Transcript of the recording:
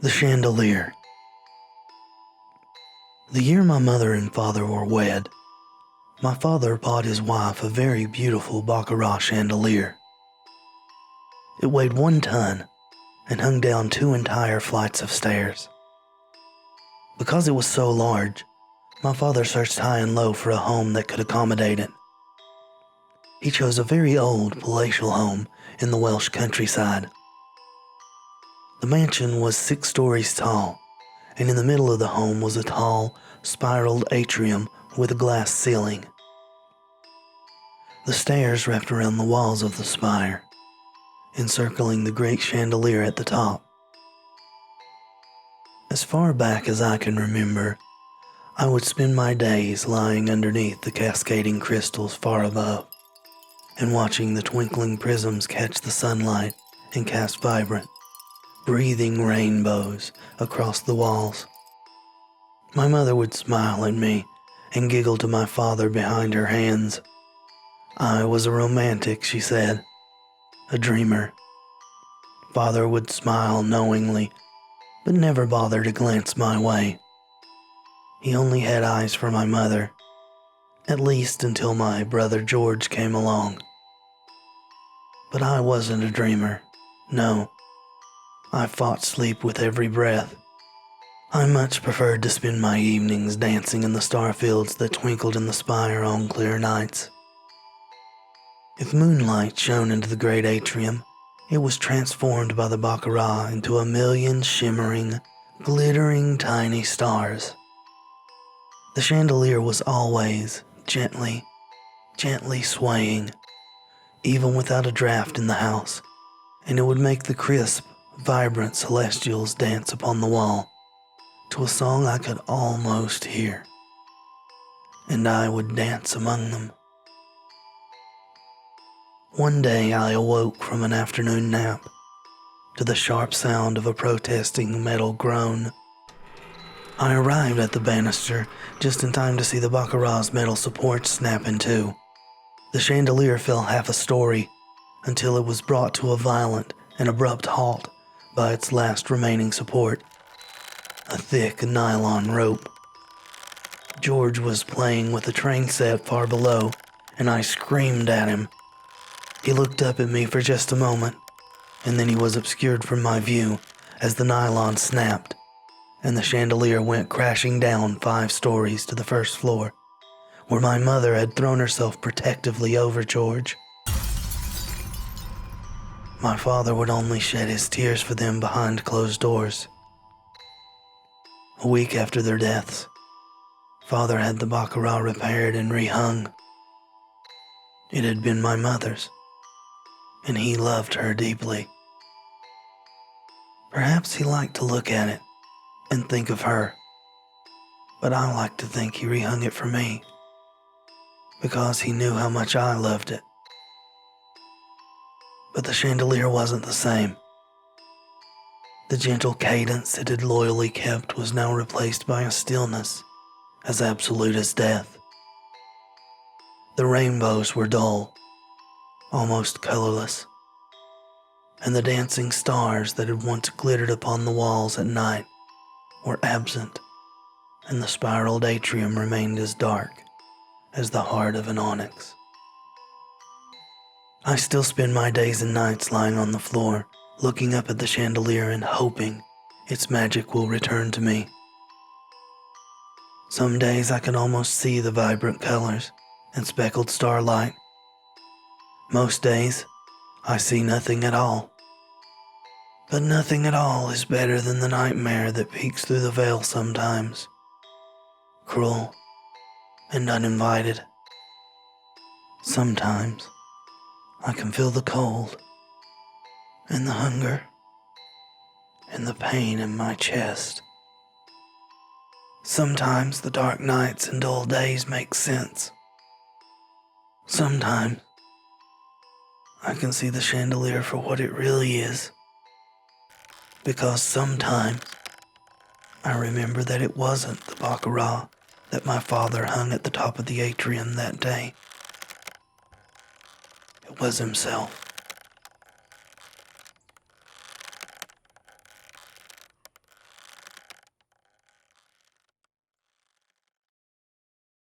The Chandelier. The year my mother and father were wed, my father bought his wife a very beautiful baccarat chandelier. It weighed 1 ton and hung down 2 entire flights of stairs. Because it was so large, my father searched high and low for a home that could accommodate it. He chose a very old palatial home in the Welsh countryside. The mansion was 6 stories tall, and in the middle of the home was a tall, spiraled atrium with a glass ceiling. The stairs wrapped around the walls of the spire, encircling the great chandelier at the top. As far back as I can remember, I would spend my days lying underneath the cascading crystals far above, and watching the twinkling prisms catch the sunlight and cast vibrant, breathing rainbows across the walls. My mother would smile at me and giggle to my father behind her hands. I was a romantic, she said, a dreamer. Father would smile knowingly, but never bother to glance my way. He only had eyes for my mother, at least until my brother George came along. But I wasn't a dreamer, no. I fought sleep with every breath. I much preferred to spend my evenings dancing in the star fields that twinkled in the spire on clear nights. If moonlight shone into the great atrium, it was transformed by the baccarat into a million shimmering, glittering tiny stars. The chandelier was always gently swaying, even without a draft in the house, and it would make the crisp, vibrant celestials dance upon the wall to a song I could almost hear, and I would dance among them. One day I awoke from an afternoon nap to the sharp sound of a protesting metal groan. I arrived at the banister just in time to see the baccarat's metal supports snap in two. The chandelier fell half a story until it was brought to a violent and abrupt halt by its last remaining support, a thick nylon rope. George was playing with a train set far below, and I screamed at him. He looked up at me for just a moment, and then he was obscured from my view as the nylon snapped, and the chandelier went crashing down 5 stories to the first floor, where my mother had thrown herself protectively over George. My father would only shed his tears for them behind closed doors. A week after their deaths, Father had the baccarat repaired and rehung. It had been my mother's, and he loved her deeply. Perhaps he liked to look at it and think of her, but I like to think he rehung it for me, because he knew how much I loved it. But the chandelier wasn't the same. The gentle cadence it had loyally kept was now replaced by a stillness as absolute as death. The rainbows were dull, almost colorless, and the dancing stars that had once glittered upon the walls at night were absent, and the spiraled atrium remained as dark as the heart of an onyx. I still spend my days and nights lying on the floor, looking up at the chandelier and hoping its magic will return to me. Some days I can almost see the vibrant colors and speckled starlight. Most days, I see nothing at all. But nothing at all is better than the nightmare that peeks through the veil sometimes, cruel and uninvited. Sometimes I can feel the cold and the hunger and the pain in my chest. Sometimes the dark nights and dull days make sense. Sometimes I can see the chandelier for what it really is, because sometimes I remember that it wasn't the baccarat that my father hung at the top of the atrium that day. It was himself.